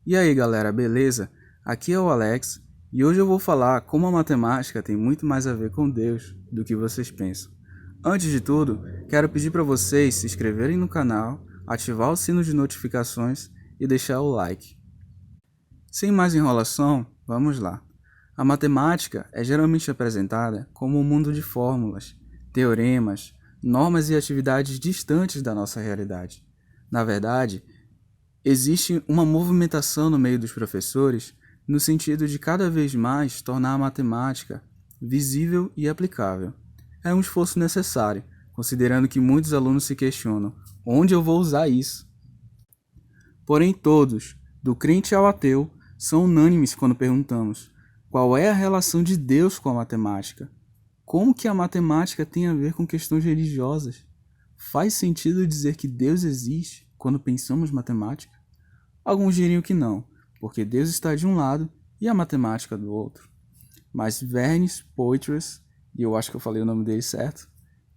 E aí galera, beleza? Aqui é o Alex e hoje eu vou falar como a matemática tem muito mais a ver com Deus do que vocês pensam. Antes de tudo, quero pedir para vocês se inscreverem no canal, ativar o sino de notificações e deixar o like. Sem mais enrolação, vamos lá. A matemática é geralmente apresentada como um mundo de fórmulas, teoremas, normas e atividades distantes da nossa realidade. Na verdade, existe uma movimentação no meio dos professores no sentido de cada vez mais tornar a matemática visível e aplicável. É um esforço necessário, considerando que muitos alunos se questionam: onde eu vou usar isso? Porém, todos, do crente ao ateu, são unânimes quando perguntamos: qual é a relação de Deus com a matemática? Como que a matemática tem a ver com questões religiosas? Faz sentido dizer que Deus existe quando pensamos matemática? Alguns diriam que não, porque Deus está de um lado e a matemática do outro. Mas Vernes Poitras, e eu acho que eu falei o nome dele certo,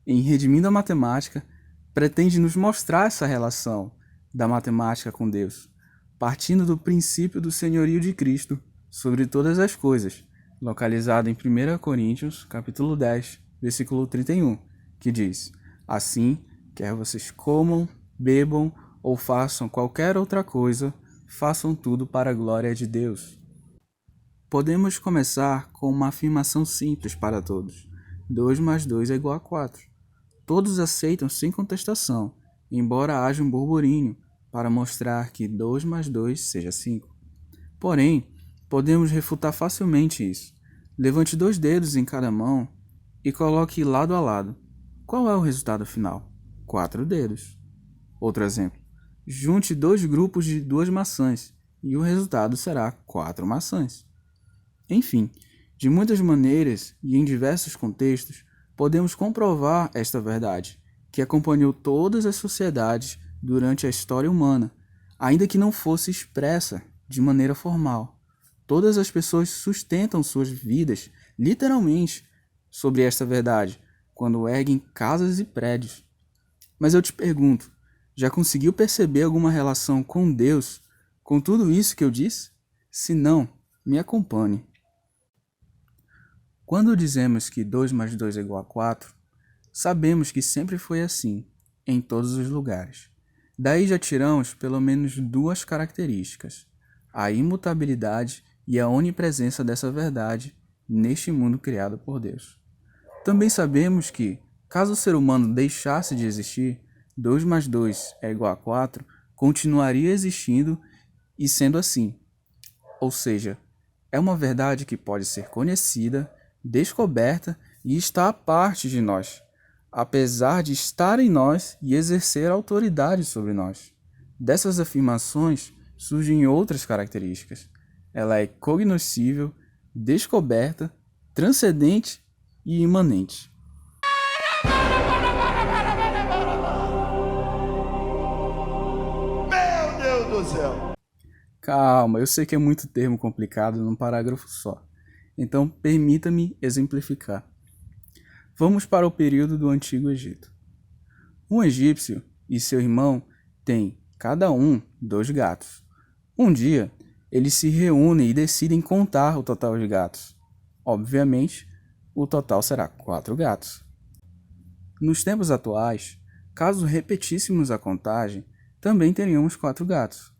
em Redimindo a Matemática, pretende nos mostrar essa relação da matemática com Deus, partindo do princípio do senhorio de Cristo sobre todas as coisas, localizado em 1 Coríntios, capítulo 10, versículo 31, que diz: assim, quer vocês comam, bebam ou façam qualquer outra coisa, façam tudo para a glória de Deus. Podemos começar com uma afirmação simples para todos: 2 mais 2 é igual a 4. Todos aceitam sem contestação, embora haja um burburinho para mostrar que 2 mais 2 seja 5. Porém, podemos refutar facilmente isso. Levante 2 dedos em cada mão e coloque lado a lado. Qual é o resultado final? 4 dedos. Outro exemplo. Junte 2 grupos de 2 maçãs e o resultado será 4 maçãs. Enfim, de muitas maneiras e em diversos contextos, podemos comprovar esta verdade, que acompanhou todas as sociedades durante a história humana, ainda que não fosse expressa de maneira formal. Todas as pessoas sustentam suas vidas, literalmente, sobre esta verdade, quando erguem casas e prédios. Mas eu te pergunto, já conseguiu perceber alguma relação com Deus com tudo isso que eu disse? Se não, me acompanhe. Quando dizemos que 2 mais 2 é igual a 4, sabemos que sempre foi assim, em todos os lugares. Daí já tiramos pelo menos 2 características: a imutabilidade e a onipresença dessa verdade neste mundo criado por Deus. Também sabemos que, caso o ser humano deixasse de existir, 2 mais 2 é igual a 4 continuaria existindo e sendo assim. Ou seja, é uma verdade que pode ser conhecida, descoberta e está à parte de nós, apesar de estar em nós e exercer autoridade sobre nós. Dessas afirmações surgem outras características. Ela é cognoscível, descoberta, transcendente e imanente. Meu Deus do céu! Calma, eu sei que é muito termo complicado num parágrafo só. Então, permita-me exemplificar. Vamos para o período do Antigo Egito. Um egípcio e seu irmão têm, cada um, 2 gatos. Um dia, eles se reúnem e decidem contar o total de gatos. Obviamente, o total será 4 gatos. Nos tempos atuais, caso repetíssemos a contagem, também teríamos 4 gatos.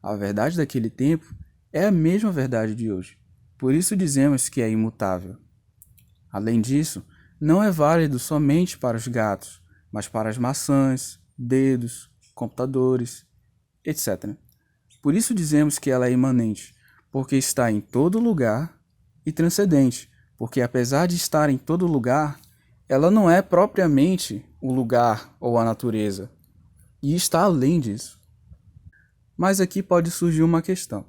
A verdade daquele tempo é a mesma verdade de hoje. Por isso dizemos que é imutável. Além disso, não é válido somente para os gatos, mas para as maçãs, dedos, computadores, etc. Por isso dizemos que ela é imanente, porque está em todo lugar, e transcendente, porque apesar de estar em todo lugar, ela não é propriamente o lugar ou a natureza, e está além disso. Mas aqui pode surgir uma questão.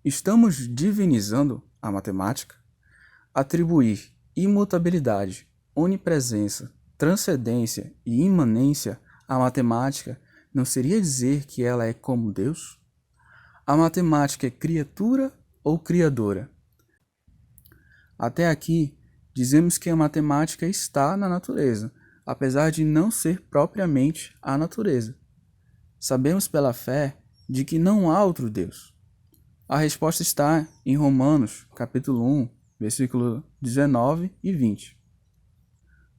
Estamos divinizando a matemática? Atribuir imutabilidade, onipresença, transcendência e imanência à matemática não seria dizer que ela é como Deus? A matemática é criatura ou criadora? Até aqui, dizemos que a matemática está na natureza, apesar de não ser propriamente a natureza. Sabemos pela fé de que não há outro Deus. A resposta está em Romanos, capítulo 1, versículo 19 e 20.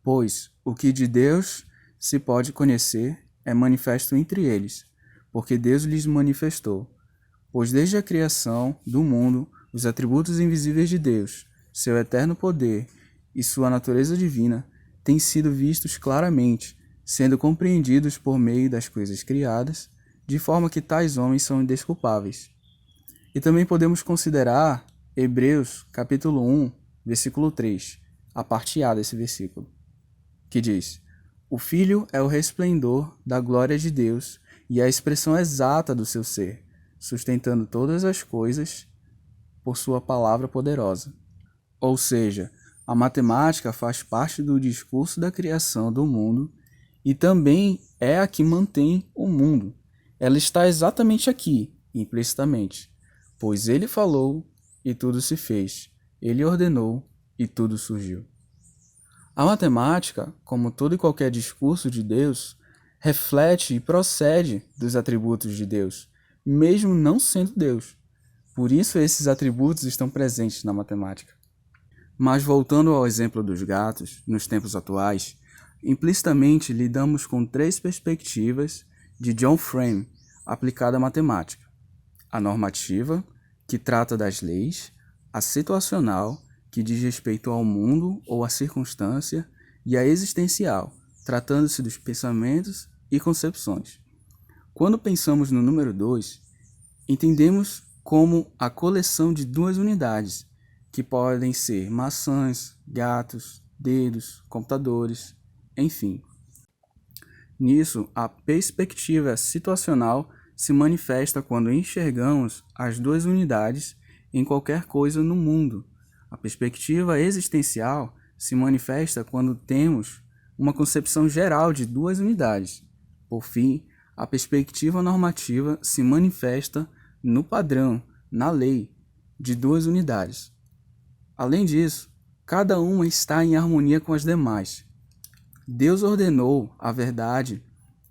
Pois o que de Deus se pode conhecer é manifesto entre eles, porque Deus lhes manifestou. Pois desde a criação do mundo, os atributos invisíveis de Deus, seu eterno poder e sua natureza divina, têm sido vistos claramente, sendo compreendidos por meio das coisas criadas, de forma que tais homens são indesculpáveis. E também podemos considerar Hebreus, capítulo 1, versículo 3, a parte A desse versículo, que diz: O Filho é o resplendor da glória de Deus e a expressão exata do seu ser, sustentando todas as coisas por sua palavra poderosa. Ou seja, a matemática faz parte do discurso da criação do mundo e também é a que mantém o mundo. Ela está exatamente aqui, implicitamente, pois ele falou e tudo se fez, ele ordenou e tudo surgiu. A matemática, como todo e qualquer discurso de Deus, reflete e procede dos atributos de Deus, mesmo não sendo Deus. Por isso esses atributos estão presentes na matemática. Mas voltando ao exemplo dos gatos, nos tempos atuais, implicitamente lidamos com 3 perspectivas de John Frame aplicada à matemática: a normativa, que trata das leis; a situacional, que diz respeito ao mundo ou à circunstância; e a existencial, tratando-se dos pensamentos e concepções. Quando pensamos no número 2, entendemos como a coleção de 2 unidades, que podem ser maçãs, gatos, dedos, computadores, enfim. Nisso, a perspectiva situacional se manifesta quando enxergamos as 2 unidades em qualquer coisa no mundo. A perspectiva existencial se manifesta quando temos uma concepção geral de 2 unidades. Por fim, a perspectiva normativa se manifesta no padrão, na lei, de 2 unidades. Além disso, cada uma está em harmonia com as demais. Deus ordenou a verdade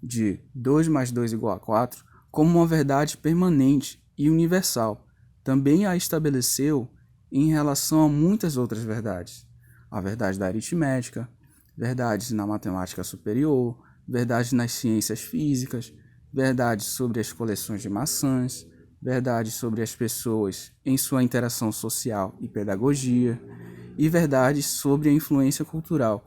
de 2 mais 2 igual a 4 como uma verdade permanente e universal. Também a estabeleceu em relação a muitas outras verdades. A verdade da aritmética, verdades na matemática superior, verdades nas ciências físicas, verdades sobre as coleções de maçãs, verdades sobre as pessoas em sua interação social e pedagogia, e verdades sobre a influência cultural.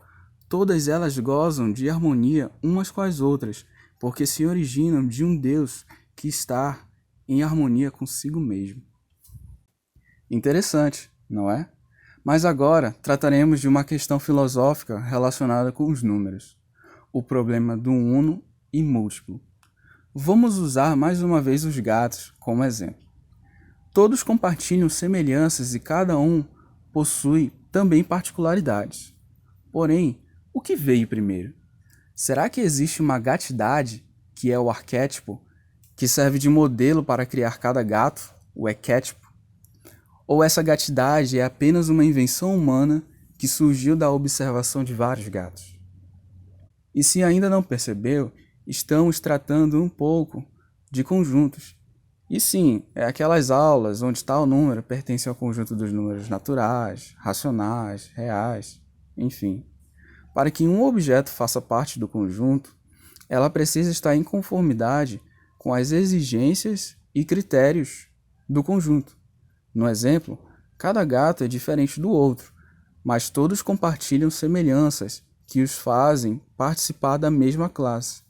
Todas elas gozam de harmonia umas com as outras, porque se originam de um Deus que está em harmonia consigo mesmo. Interessante, não é? Mas agora trataremos de uma questão filosófica relacionada com os números, o problema do uno e múltiplo. Vamos usar mais uma vez os gatos como exemplo. Todos compartilham semelhanças e cada um possui também particularidades. Porém, o que veio primeiro? Será que existe uma gatidade, que é o arquétipo, que serve de modelo para criar cada gato, o equétipo? Ou essa gatidade é apenas uma invenção humana que surgiu da observação de vários gatos? E se ainda não percebeu, estamos tratando um pouco de conjuntos. E sim, é aquelas aulas onde tal número pertence ao conjunto dos números naturais, racionais, reais, enfim. Para que um objeto faça parte do conjunto, ela precisa estar em conformidade com as exigências e critérios do conjunto. No exemplo, cada gato é diferente do outro, mas todos compartilham semelhanças que os fazem participar da mesma classe.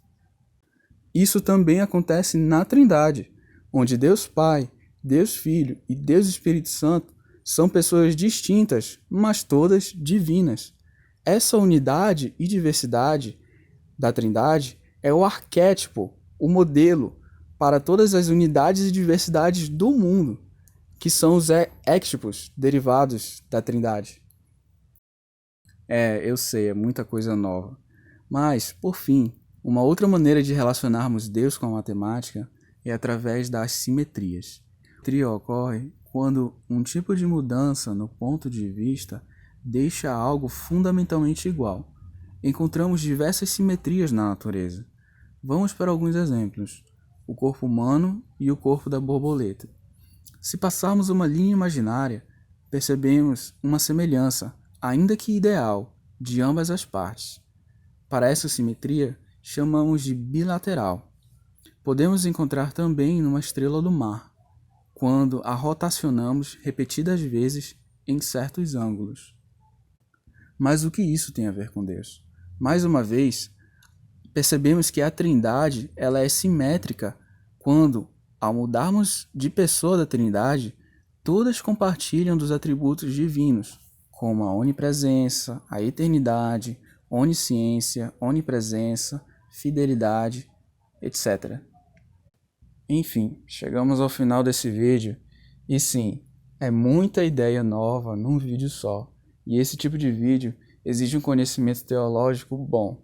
Isso também acontece na Trindade, onde Deus Pai, Deus Filho e Deus Espírito Santo são pessoas distintas, mas todas divinas. Essa unidade e diversidade da Trindade é o arquétipo, o modelo para todas as unidades e diversidades do mundo, que são os équitipos derivados da Trindade. Eu sei, é muita coisa nova. Mas, por fim, uma outra maneira de relacionarmos Deus com a matemática é através das simetrias. A simetria ocorre quando um tipo de mudança no ponto de vista deixa algo fundamentalmente igual. Encontramos diversas simetrias na natureza. Vamos para alguns exemplos. O corpo humano e o corpo da borboleta. Se passarmos uma linha imaginária, percebemos uma semelhança, ainda que ideal, de ambas as partes. Para essa simetria, chamamos de bilateral. Podemos encontrar também numa estrela do mar, quando a rotacionamos repetidas vezes em certos ângulos. Mas o que isso tem a ver com Deus? Mais uma vez, percebemos que a Trindade ela é simétrica quando, ao mudarmos de pessoa da Trindade, todas compartilham dos atributos divinos, como a onipresença, a eternidade, onisciência, onipresença, fidelidade, etc. Enfim, chegamos ao final desse vídeo e sim, é muita ideia nova num vídeo só. E esse tipo de vídeo exige um conhecimento teológico bom,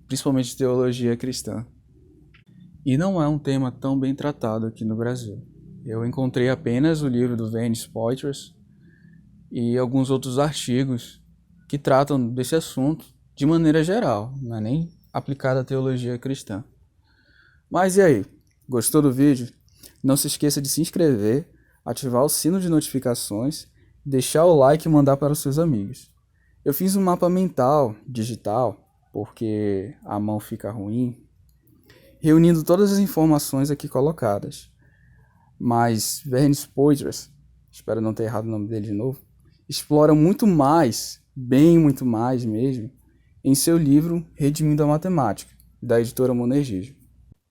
principalmente teologia cristã. E não é um tema tão bem tratado aqui no Brasil. Eu encontrei apenas o livro do Vernes Poitras e alguns outros artigos que tratam desse assunto de maneira geral, não é nem aplicado à teologia cristã. Mas e aí? Gostou do vídeo? Não se esqueça de se inscrever, ativar o sino de notificações, deixar o like e mandar para os seus amigos. Eu fiz um mapa mental, digital, porque a mão fica ruim, reunindo todas as informações aqui colocadas. Mas Vernes Poitras, espero não ter errado o nome dele de novo, explora muito mais, bem muito mais mesmo, em seu livro Redimindo a Matemática, da editora Monergismo.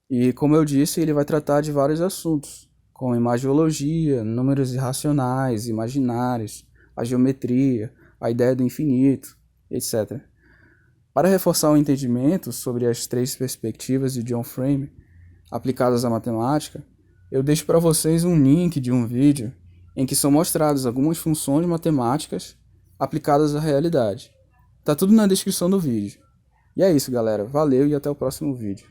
E, como eu disse, ele vai tratar de vários assuntos, como imagiologia, números irracionais, imaginários, a geometria, a ideia do infinito, etc. Para reforçar o entendimento sobre as três perspectivas de John Frame aplicadas à matemática, eu deixo para vocês um link de um vídeo em que são mostradas algumas funções matemáticas aplicadas à realidade. Tá tudo na descrição do vídeo. E é isso, galera. Valeu e até o próximo vídeo.